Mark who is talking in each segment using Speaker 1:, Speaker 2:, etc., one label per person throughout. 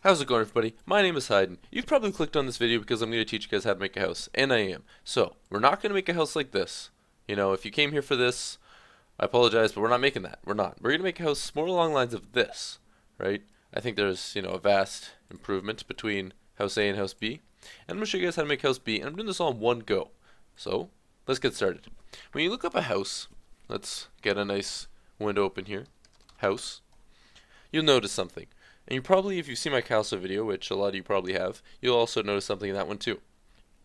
Speaker 1: How's it going, everybody? My name is Hayden. You've probably clicked on this video because I'm going to teach you guys how to make a house, and I am. So, we're not going to make a house like this. You know, if you came here for this, I apologize, but we're not making that. We're not. We're going to make a house more along the lines of this, right? I think there's, a vast improvement between house A and house B. And I'm going to show you guys how to make house B, and I'm doing this all in one go. So, let's get started. When you look up a house, let's get a nice window open here. House. You'll notice something. And you probably, if you've seen my Calsa video, which a lot of you probably have, you'll also notice something in that one too.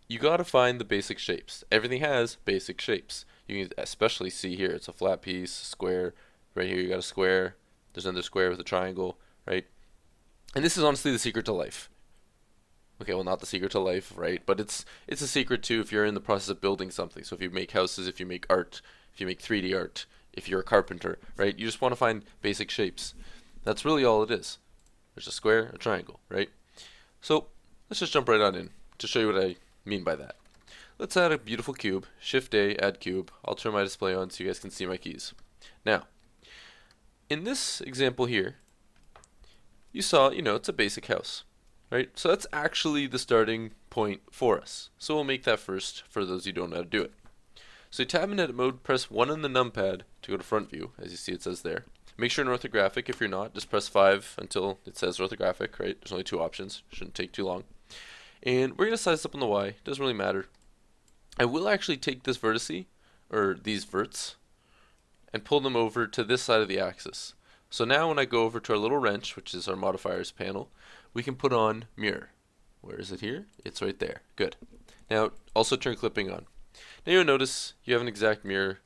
Speaker 1: You gotta find the basic shapes. Everything has basic shapes. You can especially see here, it's a flat piece, square. Right here you got a square. There's another square with a triangle, right? And this is honestly the secret to life. Okay, well, not the secret to life, right? But it's a secret too if you're in the process of building something. So if you make houses, if you make art, if you make 3D art, if you're a carpenter, right? You just want to find basic shapes. That's really all it is. There's a square, a triangle, right? So let's just jump right on in to show you what I mean by that. Let's add a beautiful cube. Shift A, add cube. I'll turn my display on so you guys can see my keys. Now, in this example here, you saw, it's a basic house, right? So that's actually the starting point for us. So we'll make that first for those who don't know how to do it. So you tab in edit mode, press 1 on the numpad to go to front view, as you see it says there. Make sure in orthographic. If you're not, just press 5 until it says orthographic, right? There's only 2 options. Shouldn't take too long. And we're going to size up on the Y. Doesn't really matter. I will actually take this vertice, or these verts, and pull them over to this side of the axis. So now when I go over to our little wrench, which is our modifiers panel, we can put on mirror. Where is it here? It's right there. Good. Now, also turn clipping on. Now you'll notice you have an exact mirror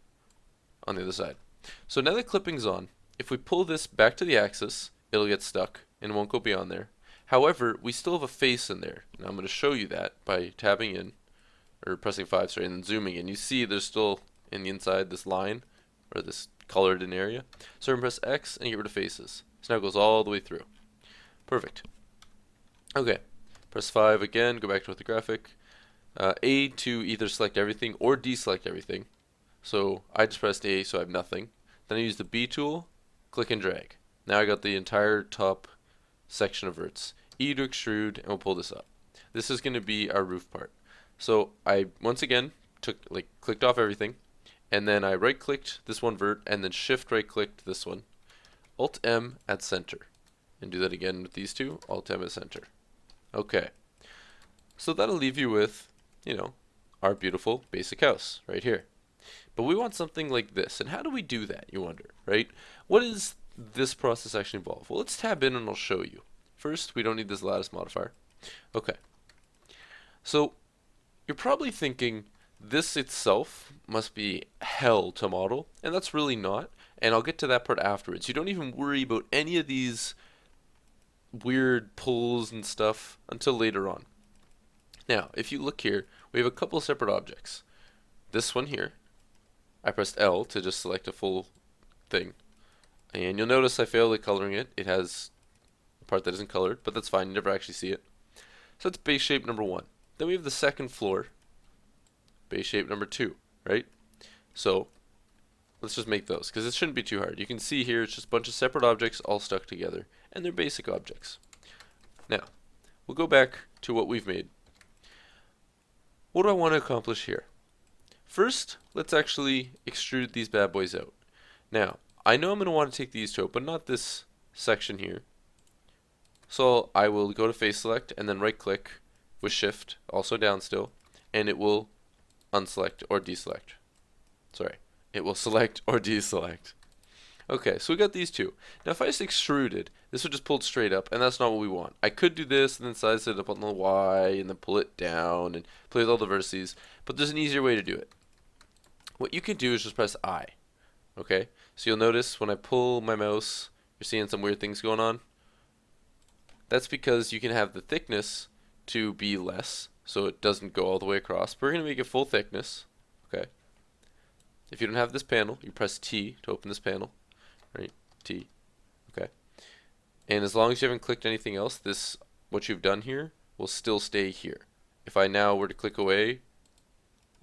Speaker 1: on the other side. So now that clipping's on, if we pull this back to the axis, it'll get stuck and won't go beyond there. However, we still have a face in there. Now I'm going to show you that by tabbing in, or pressing 5, sorry, and then zooming in. You see there's still in the inside this line, or this colored in area. So we're going to press X and get rid of faces. So now it goes all the way through. Perfect. Okay, press 5 again, go back to orthographic. A to either select everything or deselect everything. So I just pressed A, so I have nothing. Then I use the B tool, click and drag. Now I got the entire top section of verts. E to extrude, and we'll pull this up. This is going to be our roof part. So I once again clicked off everything, and then I right clicked this one vert, and then shift right clicked this one. Alt M at center, and do that again with these two. Alt M at center. Okay. So that'll leave you with, our beautiful basic house right here. But we want something like this. And how do we do that, you wonder, right? What does this process actually involve? Well, let's tab in and I'll show you. First, we don't need this lattice modifier. Okay. So you're probably thinking this itself must be hell to model, and that's really not. And I'll get to that part afterwards. You don't even worry about any of these weird pulls and stuff until later on. Now, if you look here, we have a couple separate objects. This one here, I pressed L to just select a full thing. And you'll notice I failed at coloring it. It has a part that isn't colored, but that's fine. You never actually see it. So that's base shape number 1. Then we have the second floor, base shape number 2, right? So let's just make those, because it shouldn't be too hard. You can see here it's just a bunch of separate objects all stuck together, and they're basic objects. Now, we'll go back to what we've made. What do I want to accomplish here? First, let's actually extrude these bad boys out. Now, I know I'm going to want to take these two out, but not this section here. So I will go to face select and then right click with shift, also down still, and it will unselect or deselect. Sorry, it will select or deselect. Okay, so we got these two. Now if I just extruded, this would just pull it straight up, and that's not what we want. I could do this and then size it up on the Y and then pull it down and play with all the vertices, but there's an easier way to do it. What you can do is just press I. Okay, so you'll notice when I pull my mouse, you're seeing some weird things going on. That's because you can have the thickness to be less, so it doesn't go all the way across. But we're going to make it full thickness. Okay. If you don't have this panel, you press T to open this panel. Right, T. Okay. And as long as you haven't clicked anything else, what you've done here will still stay here. If I now were to click away,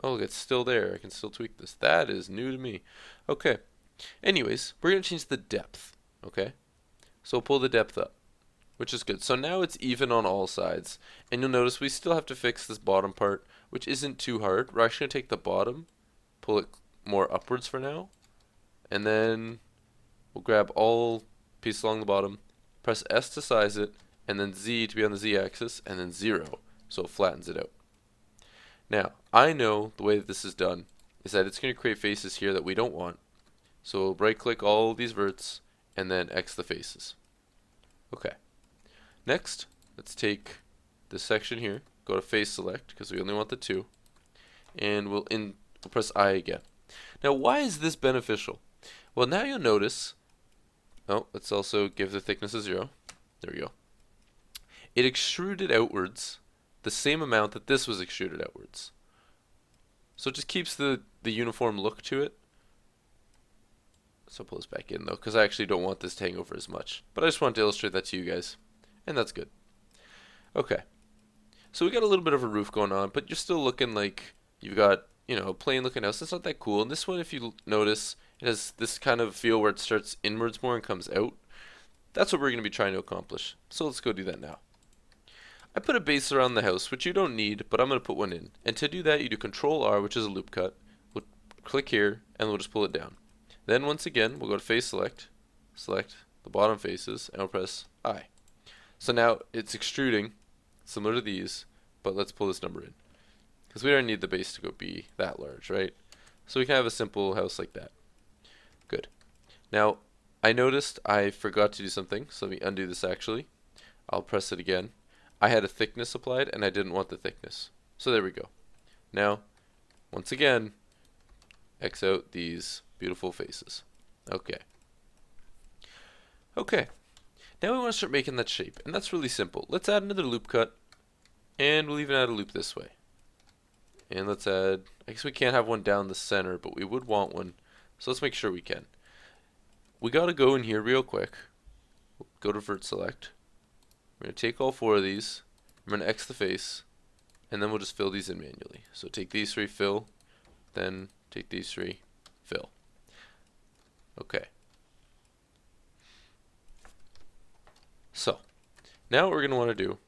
Speaker 1: oh, look, it's still there. I can still tweak this. That is new to me. Okay. Anyways, we're going to change the depth. Okay. So we'll pull the depth up. which is good. So now it's even on all sides. And you'll notice we still have to fix this bottom part, which isn't too hard. We're actually going to take the bottom, pull it more upwards for now, and then we'll grab all pieces along the bottom, press S to size it, and then Z to be on the Z axis, and then 0, so it flattens it out. Now, I know the way that this is done is that it's going to create faces here that we don't want. So we'll right click all these verts and then X the faces. Okay. Next, let's take this section here, go to face select because we only want the 2, and we'll press I again. Now, why is this beneficial? Well, now you'll notice, let's also give the thickness a 0. There we go. It extruded outwards the same amount that this was extruded outwards. So it just keeps the uniform look to it. So I'll pull this back in though, because I actually don't want this to hang over as much. But I just wanted to illustrate that to you guys. And that's good. Okay. So we got a little bit of a roof going on, but you're still looking like you've got, a plain looking house. That's not that cool. And this one, if you notice, it has this kind of feel where it starts inwards more and comes out. That's what we're going to be trying to accomplish. So let's go do that now. I put a base around the house, which you don't need, but I'm going to put one in. And to do that, you do Control R, which is a loop cut. We'll click here, and we'll just pull it down. Then once again, we'll go to face select, select the bottom faces, and we'll press I. So now it's extruding, similar to these, but let's pull this number in. Because we don't need the base to go be that large, right? So we can have a simple house like that. Good. Now, I noticed I forgot to do something, so let me undo this actually. I'll press it again. I had a thickness applied, and I didn't want the thickness. So there we go. Now, once again, X out these beautiful faces. Okay. Okay. Now we want to start making that shape, and that's really simple. Let's add another loop cut, and we'll even add a loop this way. And let's add, I guess we can't have one down the center, but we would want one. So let's make sure we can. We got to go in here real quick. Go to vert select. We're going to take all 4 of these. I'm going to X the face, and then we'll just fill these in manually. So take these 3, fill, then take these 3, fill. Okay. So, now what we're going to want to do,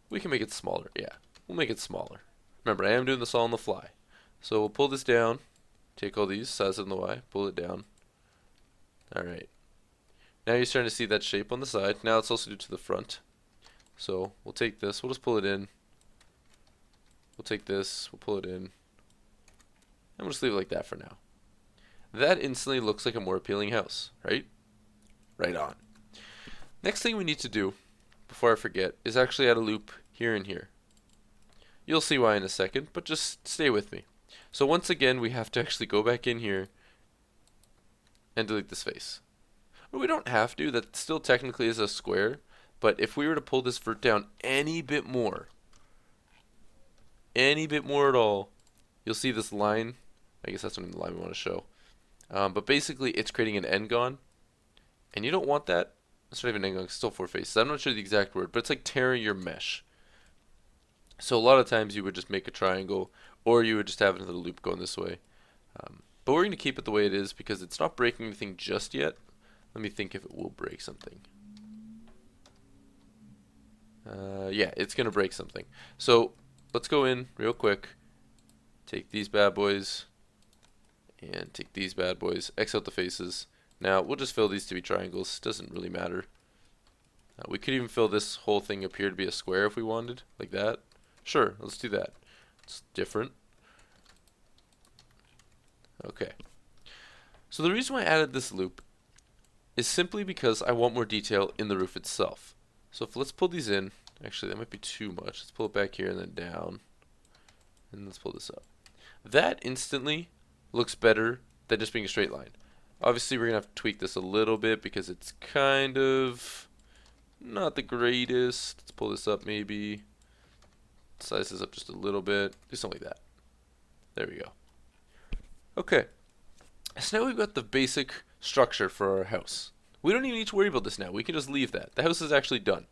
Speaker 1: we can make it smaller. Yeah, we'll make it smaller. Remember, I am doing this all on the fly. So we'll pull this down, take all these, size it in the Y, pull it down. Alright. Now you're starting to see that shape on the side. Now let's also do it to the front. So we'll take this, we'll just pull it in. We'll take this, we'll pull it in. And we'll just leave it like that for now. That instantly looks like a more appealing house, right? Right on. Next thing we need to do, before I forget, is actually add a loop here and here. You'll see why in a second, but just stay with me. So once again, we have to actually go back in here and delete this face. Well, we don't have to. That still technically is a square. But if we were to pull this vert down any bit more at all, you'll see this line. I guess that's not even the line we want to show. But basically, it's creating an n-gon. And you don't want that. It's not even n-gon. It's still 4 faces. I'm not sure the exact word, but it's like tearing your mesh. So a lot of times you would just make a triangle, or you would just have another loop going this way. But we're going to keep it the way it is because it's not breaking anything just yet. Let me think if it will break something. Yeah, it's going to break something. So let's go in real quick. Take these bad boys. And take these bad boys. X out the faces. Now, we'll just fill these to be triangles. Doesn't really matter. We could even fill this whole thing up here to be a square if we wanted. Like that. Sure, let's do that. It's different. Okay. So the reason why I added this loop is simply because I want more detail in the roof itself. So let's pull these in. Actually, that might be too much. Let's pull it back here and then down. And let's pull this up. That instantly looks better than just being a straight line. Obviously, we're going to have to tweak this a little bit because it's kind of not the greatest. Let's pull this up maybe. Size this up just a little bit. Do something like that. There we go. Okay. So now we've got the basic structure for our house. We don't even need to worry about this now. We can just leave that. The house is actually done.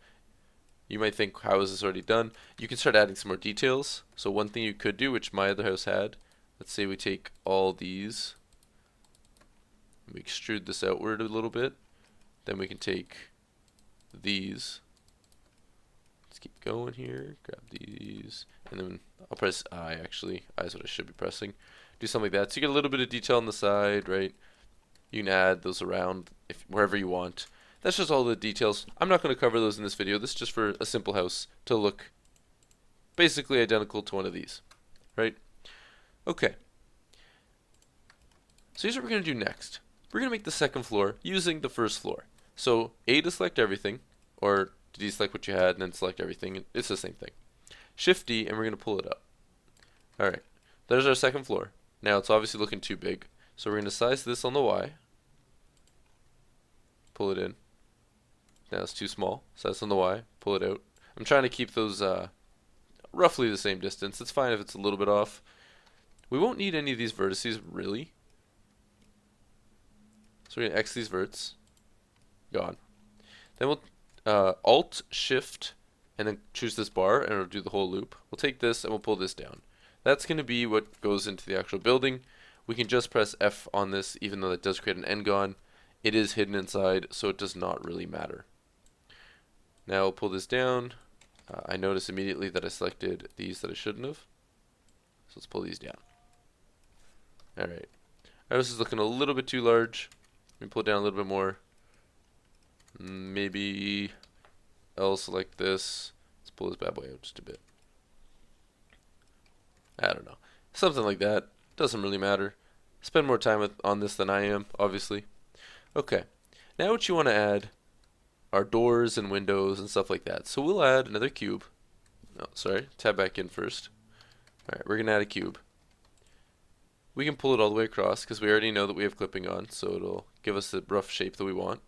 Speaker 1: You might think, how is this already done? You can start adding some more details. So one thing you could do, which my other house had, let's say we take all these, we extrude this outward a little bit. Then we can take these. Let's keep going here. Grab these, and then I'll press I. Actually, I is what I should be pressing. Do something like that, so you get a little bit of detail on the side, right? You can add those around wherever you want. That's just all the details. I'm not going to cover those in this video. This is just for a simple house to look basically identical to one of these, right? Okay. So here's what we're going to do next. We're going to make the second floor using the first floor. So A to select everything, or to deselect what you had and then select everything. It's the same thing. Shift D, and we're going to pull it up. Alright, there's our second floor. Now it's obviously looking too big, so we're going to size this on the Y. Pull it in. Now it's too small. Size on the Y. Pull it out. I'm trying to keep those roughly the same distance. It's fine if it's a little bit off. We won't need any of these vertices, really. So we're going to X these verts. Gone. Then we'll Alt, Shift, and then choose this bar, and it'll do the whole loop. We'll take this, and we'll pull this down. That's going to be what goes into the actual building. We can just press F on this, even though that does create an N-gon. It is hidden inside, so it does not really matter. Now we'll pull this down. I notice immediately that I selected these that I shouldn't have. So let's pull these down. Alright. This is looking a little bit too large. Let me pull it down a little bit more. Maybe I'll select this. Let's pull this bad boy out just a bit. I don't know. Something like that. Doesn't really matter. Spend more time on this than I am, obviously. Okay. Now what you want to add are doors and windows and stuff like that. So we'll add another cube. No, sorry. Tab back in first. Alright, we're going to add a cube. We can pull it all the way across because we already know that we have clipping on, so it'll give us the rough shape that we want.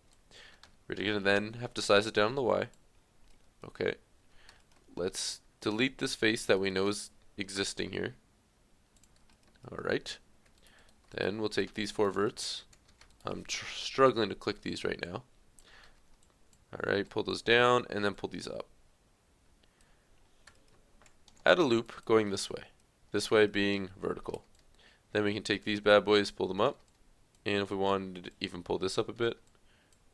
Speaker 1: We're going to then have to size it down on the Y. Okay. Let's delete this face that we know is existing here. Alright. Then we'll take these 4 verts. I'm struggling to click these right now. Alright, pull those down and then pull these up. Add a loop going this way being vertical. Then we can take these bad boys, pull them up, and if we wanted to even pull this up a bit,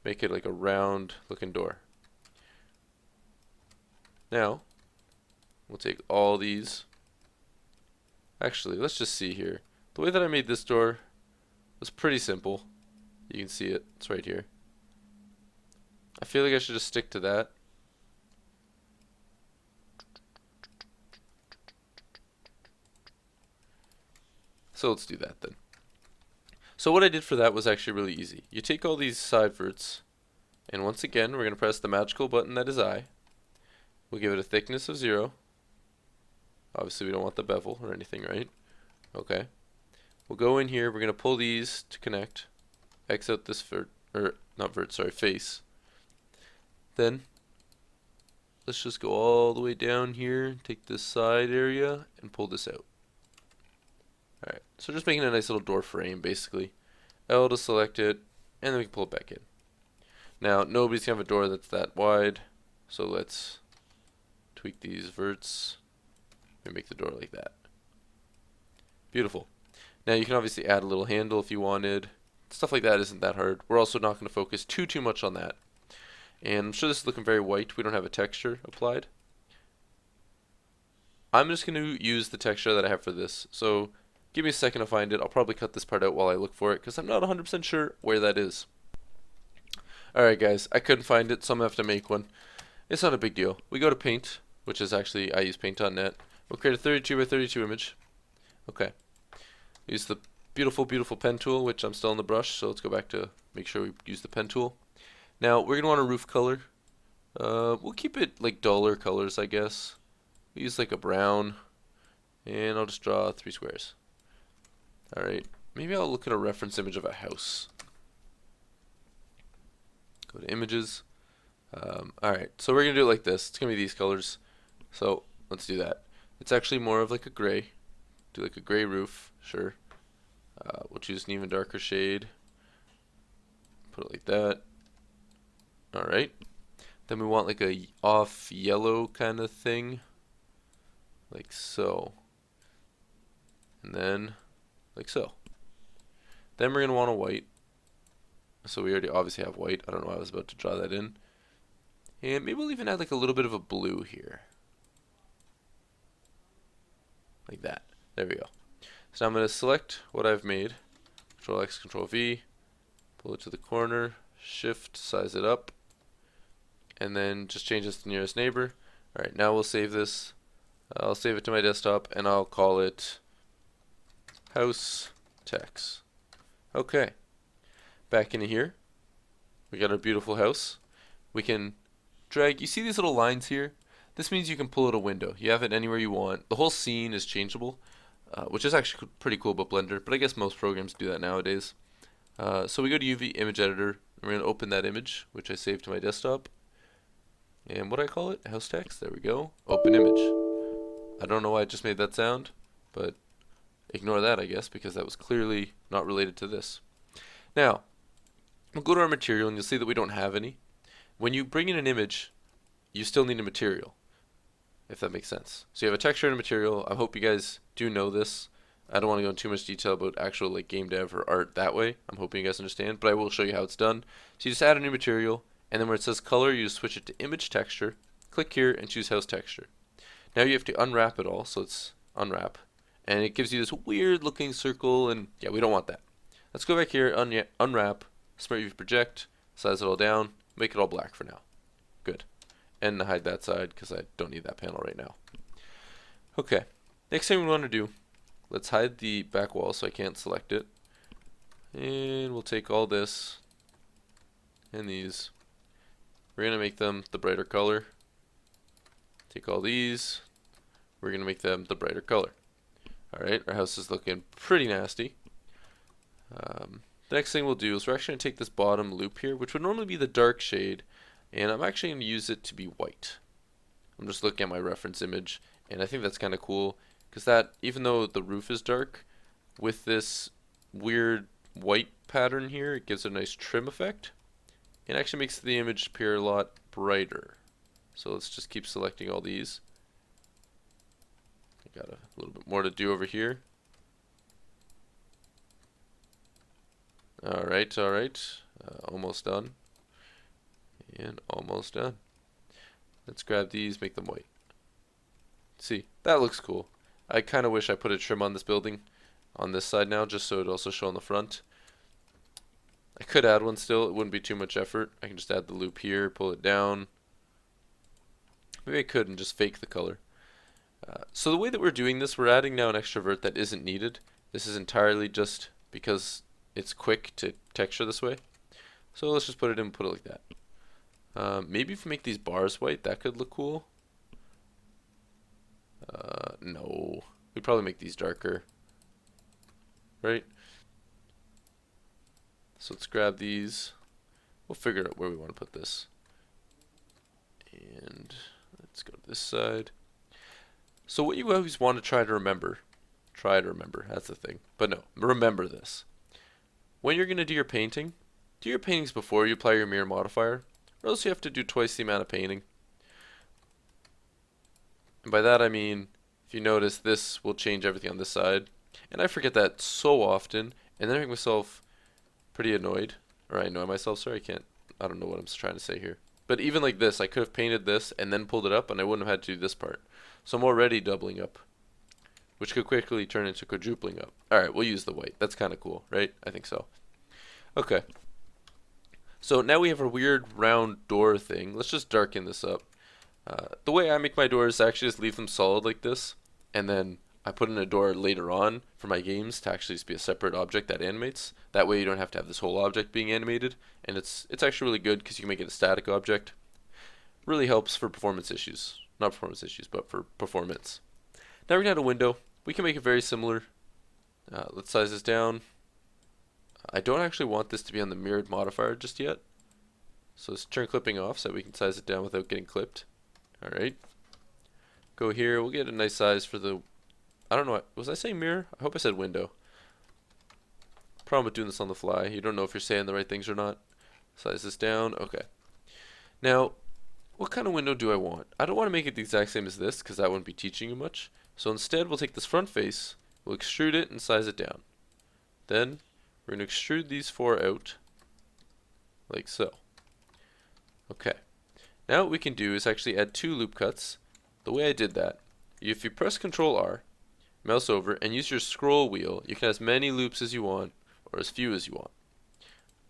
Speaker 1: make it like a round looking door. Now, we'll take all these. Actually, let's just see here. The way that I made this door was pretty simple. You can see it, it's right here. I feel like I should just stick to that. So let's do that then. So what I did for that was actually really easy. You take all these side verts, and once again, we're going to press the magical button that is I. We'll give it a thickness of 0. Obviously, we don't want the bevel or anything, right? Okay. We'll go in here. We're going to pull these to connect. X out this vert, or not vert, sorry, face. Then, let's just go all the way down here, take this side area, and pull this out. Alright, so just making a nice little door frame, basically. L to select it, and then we can pull it back in. Now, nobody's going to have a door that's that wide, so let's tweak these verts and make the door like that. Beautiful. Now, you can obviously add a little handle if you wanted. Stuff like that isn't that hard. We're also not going to focus too much on that. And I'm sure this is looking very white. We don't have a texture applied. I'm just going to use the texture that I have for this. So give me a second to find it. I'll probably cut this part out while I look for it because I'm not 100% sure where that is. Alright guys, I couldn't find it, so I'm going to have to make one. It's not a big deal. We go to Paint, which is actually, I use Paint.net. We'll create a 32 by 32 image. Okay. Use the beautiful, beautiful pen tool, which I'm still on the brush, so let's go back to make sure we use the pen tool. Now, we're going to want a roof color. We'll keep it like duller colors, I guess. We use like a brown, and I'll just draw 3 squares. Alright, maybe I'll look at a reference image of a house. Go to images. Alright, so we're going to do it like this. It's going to be these colors. So, let's do that. It's actually more of like a gray. Do like a gray roof, sure. We'll choose an even darker shade. Put it like that. Alright. Then we want like a off yellow kind of thing. Like so. And then like so. Then we're going to want a white. So we already obviously have white. I don't know why I was about to draw that in. And maybe we'll even add like a little bit of a blue here. Like that. There we go. So I'm going to select what I've made. Control X, Control V. Pull it to the corner. Shift, size it up. And then just change this to nearest neighbor. Alright, now we'll save this. I'll save it to my desktop and I'll call it house text. Okay. Back into here. We got our beautiful house. We can drag, you see these little lines here? This means you can pull out a window. You have it anywhere you want. The whole scene is changeable, which is actually pretty cool about Blender, but I guess most programs do that nowadays. So we go to UV Image Editor, and we're going to open that image, which I saved to my desktop. And what do I call it? House text. There we go. Open image. I don't know why I just made that sound, but ignore that, I guess, because that was clearly not related to this. Now, we'll go to our material, and you'll see that we don't have any. When you bring in an image, you still need a material, if that makes sense. So you have a texture and a material. I hope you guys do know this. I don't want to go into too much detail about actual like game dev or art that way. I'm hoping you guys understand, but I will show you how it's done. So you just add a new material, and then where it says color, you just switch it to image texture. Click here and choose house texture. Now you have to unwrap it all, so it's unwrap, and it gives you this weird looking circle, and yeah, we don't want that. Let's go back here, unwrap, Smart UV project, size it all down, make it all black for now. Good. And hide that side because I don't need that panel right now. Okay, next thing we want to do, let's hide the back wall so I can't select it. And we'll take all this and these. We're going to make them the brighter color. Take all these. We're going to make them the brighter color. Alright, our house is looking pretty nasty. The next thing we'll do is we're actually going to take this bottom loop here, which would normally be the dark shade, and I'm actually going to use it to be white. I'm just looking at my reference image, and I think that's kind of cool, because that, even though the roof is dark, with this weird white pattern here, it gives it a nice trim effect. It actually makes the image appear a lot brighter. So let's just keep selecting all these. I got a little bit more to do over here. Alright, almost done. And almost done. Let's grab these, make them white. See, that looks cool. I kind of wish I put a trim on this building on this side now, just so it also show on the front. I could add one still, it wouldn't be too much effort. I can just add the loop here, pull it down. Maybe I could and just fake the color. So the way that we're doing this, we're adding now an extrovert that isn't needed. This is entirely just because it's quick to texture this way. So let's just put it in and put it like that. Maybe if we make these bars white, that could look cool. No. We'd probably make these darker. Right? So let's grab these. We'll figure out where we want to put this. And let's go to this side. So what you always want to try to remember, that's the thing. But no, remember this. When you're going to do your paintings before you apply your mirror modifier, or else you have to do twice the amount of painting. And by that I mean, if you notice, this will change everything on this side. And I forget that so often, and then I make myself pretty annoyed. Or I annoy myself, sorry, I don't know what I'm trying to say here. But even like this, I could have painted this and then pulled it up, and I wouldn't have had to do this part. So I'm already doubling up, which could quickly turn into quadrupling up. Alright, we'll use the white. That's kind of cool, right? I think so. Okay. So now we have a weird round door thing. Let's just darken this up. The way I make my doors, I actually just leave them solid like this, and then I put in a door later on for my games to actually just be a separate object that animates. That way you don't have to have this whole object being animated, and it's actually really good because you can make it a static object. Really helps for performance issues. Not performance issues, but for performance. Now we're going to add a window. We can make it very similar. Let's size this down. I don't actually want this to be on the mirrored modifier just yet. So let's turn clipping off so that we can size it down without getting clipped. Alright. Go here. We'll get a nice size for the... I don't know. Was I saying mirror? I hope I said window. Problem with doing this on the fly. You don't know if you're saying the right things or not. Size this down. Okay. Now, what kind of window do I want? I don't want to make it the exact same as this because that wouldn't be teaching you much. So instead, we'll take this front face, we'll extrude it and size it down. Then, we're going to extrude these four out, like so. Okay. Now what we can do is actually add 2 loop cuts. The way I did that, if you press Control R, mouse over, and use your scroll wheel, you can have as many loops as you want, or as few as you want.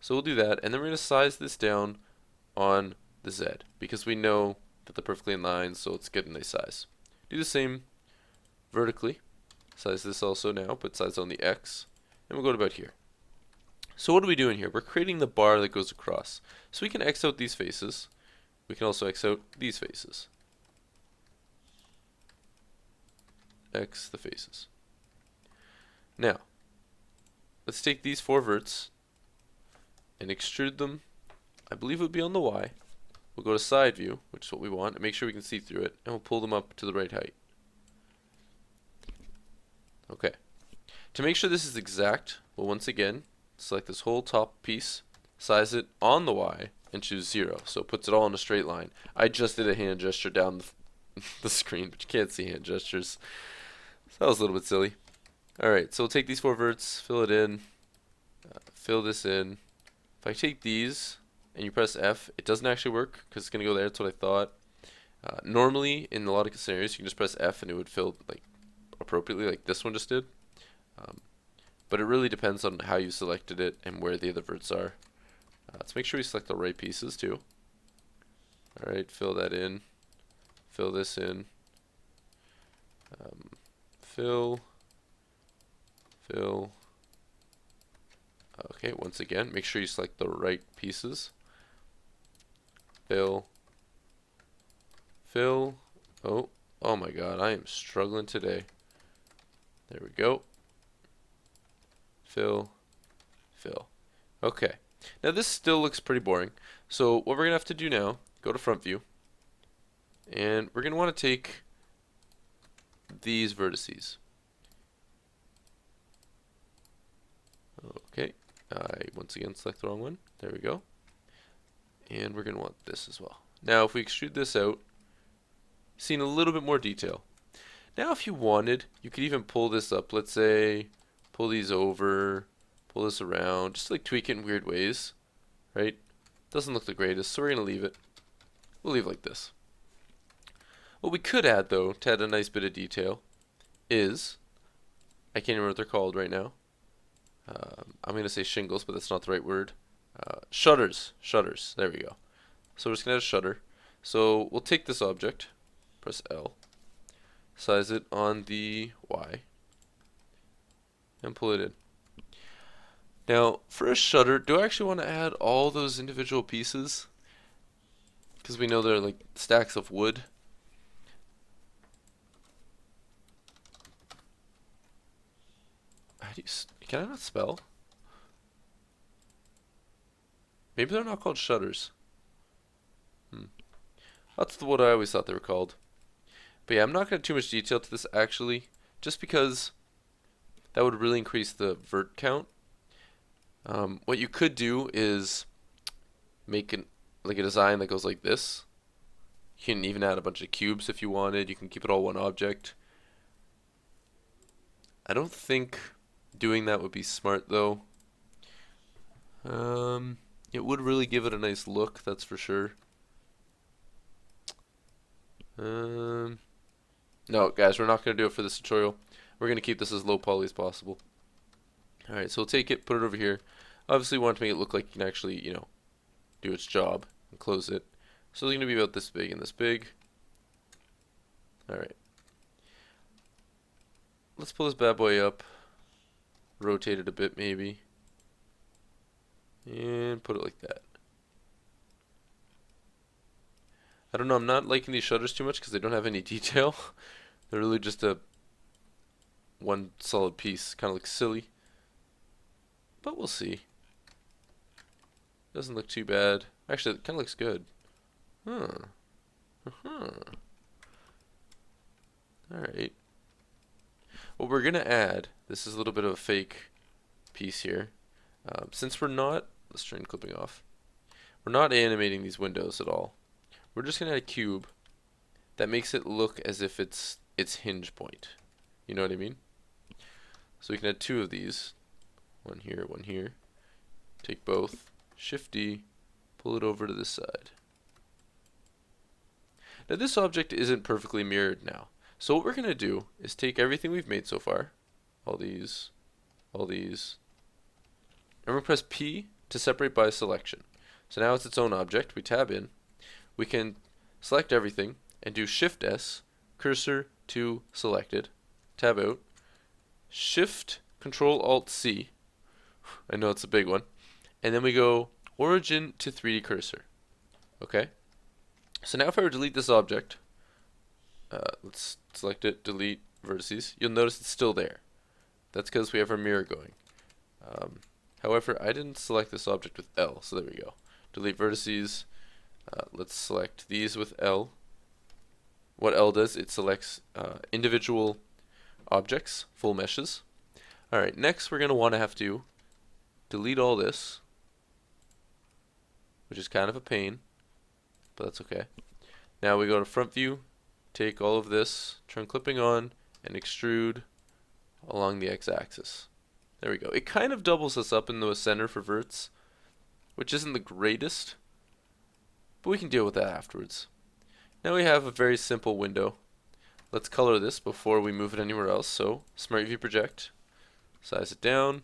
Speaker 1: So we'll do that, and then we're going to size this down on the Z, because we know that they're perfectly in line, so let's get a nice size. Do the same vertically. Size this also now, put size on the X, and we'll go to about here. So what are we doing here? We're creating the bar that goes across. So we can X out these faces. We can also X out these faces. X the faces. Now, let's take these 4 verts and extrude them. I believe it would be on the Y. We'll go to side view, which is what we want, and make sure we can see through it, and we'll pull them up to the right height. Okay. To make sure this is exact, we'll once again select this whole top piece, size it on the Y, and choose 0, so it puts it all in a straight line. I just did a hand gesture down the screen, but you can't see hand gestures. So that was a little bit silly. Alright, so we'll take these 4 verts, fill it in, fill this in. If I take these and you press F, it doesn't actually work because it's going to go there. That's what I thought. Normally, in a lot of scenarios, you can just press F and it would fill like appropriately, like this one just did. But it really depends on how you selected it and where the other verts are. Let's make sure we select the right pieces too. Alright, fill that in. Fill this in. Fill. Fill. Okay, once again, make sure you select the right pieces. Fill. Fill. Oh my god, I am struggling today. There we go. Fill. Fill. Okay. Now this still looks pretty boring. So what we're going to have to do now, go to front view. And we're going to want to take these vertices. Okay. I once again select the wrong one. There we go. And we're going to want this as well. Now if we extrude this out, see in a little bit more detail. Now if you wanted, you could even pull this up. Let's say pull these over, pull this around, just like tweak it in weird ways, right? Doesn't look the greatest, so we're going to leave it. We'll leave it like this. What we could add though, to add a nice bit of detail, is, I can't remember what they're called right now. I'm going to say shingles, but that's not the right word. Shutters. Shutters. There we go. So we're just going to add a shutter. So we'll take this object, press L, size it on the Y, and pull it in. Now, for a shutter, do I actually want to add all those individual pieces? Because we know they're like stacks of wood. How do you can I not spell? Maybe they're not called shutters. That's what I always thought they were called. But yeah, I'm not going to add too much detail to this actually, just because that would really increase the vert count. What you could do is make like a design that goes like this. You can even add a bunch of cubes if you wanted. You can keep it all one object. I don't think doing that would be smart though. It would really give it a nice look, that's for sure. No, guys, we're not going to do it for this tutorial. We're going to keep this as low poly as possible. Alright, so we'll take it, put it over here. Obviously, we want to make it look like you can actually, you know, do its job and close it. So it's going to be about this big and this big. Alright. Let's pull this bad boy up. Rotate it a bit, maybe. And put it like that. I don't know, I'm not liking these shutters too much because they don't have any detail. They're really just a one solid piece. Kind of looks silly. But we'll see. Doesn't look too bad. Actually, it kind of looks good. Alright. What we're going to add, this is a little bit of a fake piece here. Since we're not, let's turn clipping off. We're not animating these windows at all. We're just going to add a cube that makes it look as if it's its hinge point. You know what I mean? So we can add 2 of these. One here, one here. Take both. Shift D. Pull it over to this side. Now this object isn't perfectly mirrored now. So what we're going to do is take everything we've made so far, all these, and we're going to press P to separate by selection. So now it's its own object. We tab in. We can select everything and do Shift S, cursor to selected, tab out, Shift Control Alt C. I know it's a big one. And then we go origin to 3D cursor. Okay? So now if I were to delete this object, let's select it, delete vertices, you'll notice it's still there. That's because we have our mirror going. However, I didn't select this object with L, so there we go. Delete vertices. Let's select these with L. What L does, it selects individual objects, full meshes. Alright, next we're going to want to have to delete all this, which is kind of a pain, but that's okay. Now we go to front view, take all of this, turn clipping on, and extrude along the x-axis. There we go. It kind of doubles us up in the center for verts, which isn't the greatest, but we can deal with that afterwards. Now we have a very simple window. Let's color this before we move it anywhere else. So Smart UV Project, size it down.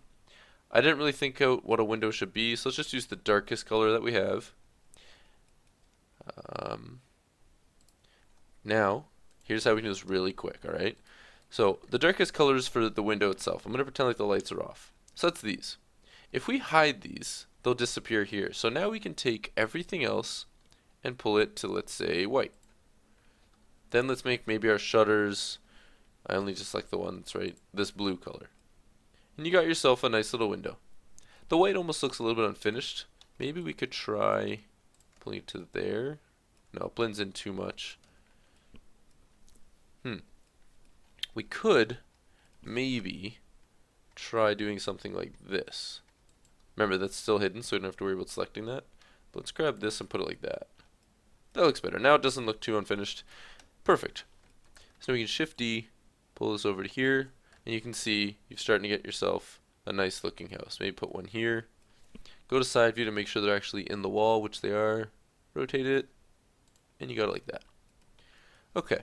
Speaker 1: I didn't really think out what a window should be, so let's just use the darkest color that we have. Now, here's how we can do this really quick, alright? So, the darkest color is for the window itself. I'm going to pretend like the lights are off. So that's these. If we hide these, they'll disappear here. So now we can take everything else and pull it to, let's say, white. Then let's make maybe our shutters, I only just like the one that's right, this blue color. And you got yourself a nice little window. The white almost looks a little bit unfinished. Maybe we could try pulling it to there. No, it blends in too much. We could maybe try doing something like this. Remember, that's still hidden, so we don't have to worry about selecting that. But let's grab this and put it like that. That looks better. Now it doesn't look too unfinished. Perfect. So we can Shift D, pull this over to here, and you can see you're starting to get yourself a nice looking house. Maybe put one here. Go to side view to make sure they're actually in the wall, which they are. Rotate it, and you got it like that. Okay.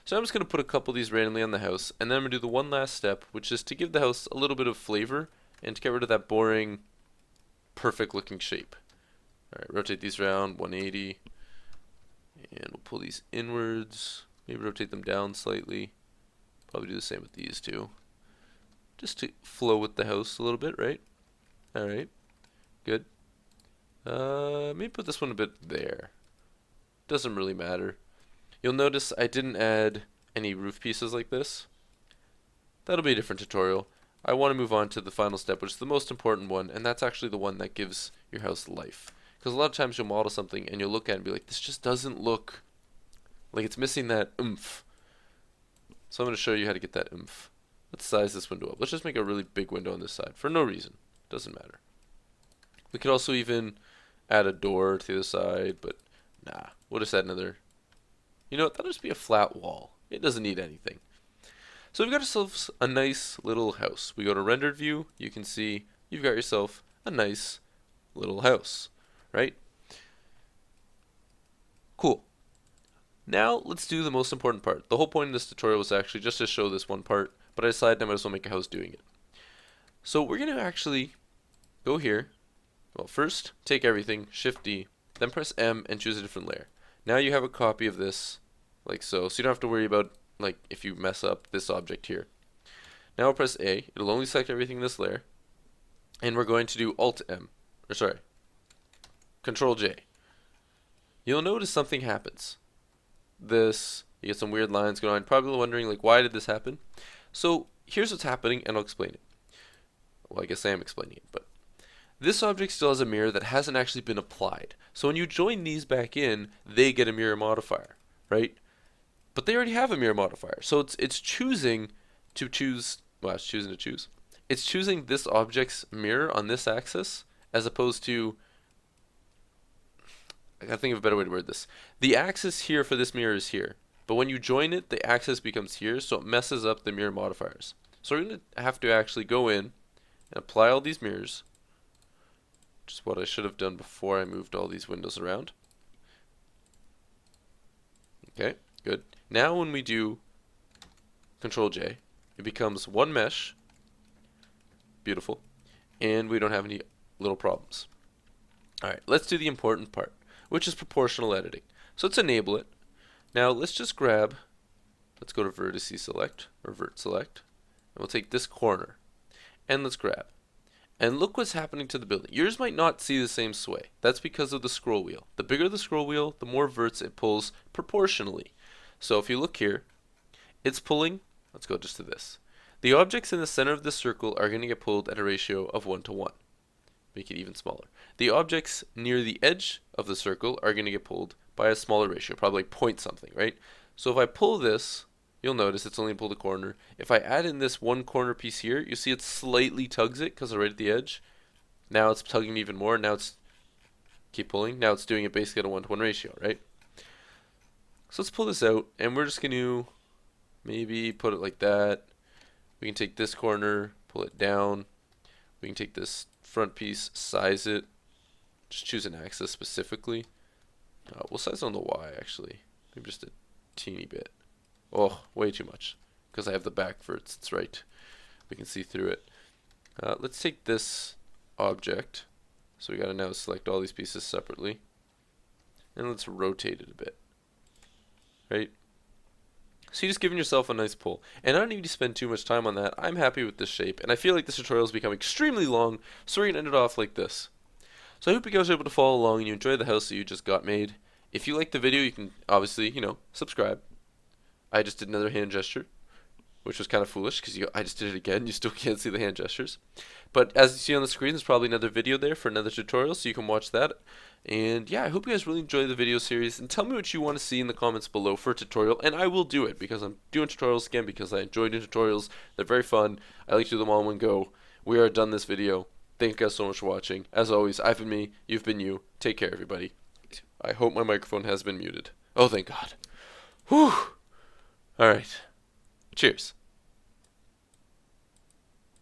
Speaker 1: So I'm just going to put a couple of these randomly on the house, and then I'm going to do the one last step, which is to give the house a little bit of flavor and to get rid of that boring, perfect looking shape. Alright, rotate these around 180, and we'll pull these inwards, maybe rotate them down slightly. Probably do the same with these two, just to flow with the house a little bit, right? Alright, good. Maybe put this one a bit there. Doesn't really matter. You'll notice I didn't add any roof pieces like this. That'll be a different tutorial. I want to move on to the final step, which is the most important one, and that's actually the one that gives your house life. Because a lot of times you'll model something and you'll look at it and be like, this just doesn't look like it's missing that oomph. So I'm going to show you how to get that oomph. Let's size this window up. Let's just make a really big window on this side for no reason. Doesn't matter. We could also even add a door to the other side, but nah, we'll just add another. You know what, that'll just be a flat wall. It doesn't need anything. So we've got ourselves a nice little house. We go to rendered view, you can see you've got yourself a nice little house, right? Cool. Now let's do the most important part. The whole point of this tutorial was actually just to show this one part, but I decided I might as well make a house doing it. So we're going to actually go here. Well, first take everything, Shift D, then press M and choose a different layer. Now you have a copy of this, like so you don't have to worry about like if you mess up this object here. Now I'll press A, it'll only select everything in this layer, and we're going to do Alt M, or sorry, Control J. You'll notice something happens. You get some weird lines going on, probably wondering like why did this happen? So here's what's happening, and I'll explain it. Well, I guess I am explaining it, but this object still has a mirror that hasn't actually been applied. So when you join these back in, they get a mirror modifier, right? But they already have a mirror modifier. So it's choosing to choose, well, it's choosing to choose. It's choosing this object's mirror on this axis as opposed to, I gotta think of a better way to word this. The axis here for this mirror is here. But when you join it, the axis becomes here, so it messes up the mirror modifiers. So we're going to have to actually go in and apply all these mirrors, which is what I should have done before I moved all these windows around. Okay, good. Now when we do Control J, it becomes one mesh. Beautiful. And we don't have any little problems. Alright, let's do the important part, which is proportional editing. So let's enable it. Now let's just grab, let's go to vertice select, or vert select, and we'll take this corner, and let's grab. And look what's happening to the building. Yours might not see the same sway. That's because of the scroll wheel. The bigger the scroll wheel, the more verts it pulls proportionally. So if you look here, it's pulling, let's go just to this. The objects in the center of the circle are going to get pulled at a ratio of 1 to 1. Make it even smaller. The objects near the edge of the circle are going to get pulled by a smaller ratio, probably like point something, right? So if I pull this, you'll notice it's only pulled a corner. If I add in this one corner piece here, you see it slightly tugs it because it's right at the edge. Now it's tugging even more. Now it's keep pulling. Now it's doing it basically at a 1 to 1 ratio, right? So let's pull this out, and we're just going to maybe put it like that. We can take this corner, pull it down. We can take this front piece, size it. Just choose an axis specifically. We'll size it on the Y actually. Maybe just a teeny bit. Oh, way too much. Because I have the back verts. It's right. We can see through it. Let's take this object. So we got to now select all these pieces separately. And let's rotate it a bit. Right? So you're just giving yourself a nice pull. And I don't need to spend too much time on that. I'm happy with this shape. And I feel like this tutorial has become extremely long. So we're going to end it off like this. So I hope you guys are able to follow along and you enjoy the house that you just got made. If you like the video, you can obviously, subscribe. I just did another hand gesture, which was kind of foolish because I just did it again. You still can't see the hand gestures. But as you see on the screen, there's probably another video there for another tutorial, so you can watch that. And yeah, I hope you guys really enjoy the video series. And tell me what you want to see in the comments below for a tutorial. And I will do it because I'm doing tutorials again because I enjoy doing tutorials. They're very fun. I like to do them all in one go. We are done this video. Thank you guys so much for watching. As always, I've been me, you've been you. Take care, everybody. I hope my microphone has been muted. Oh, thank God. Whew. All right. Cheers.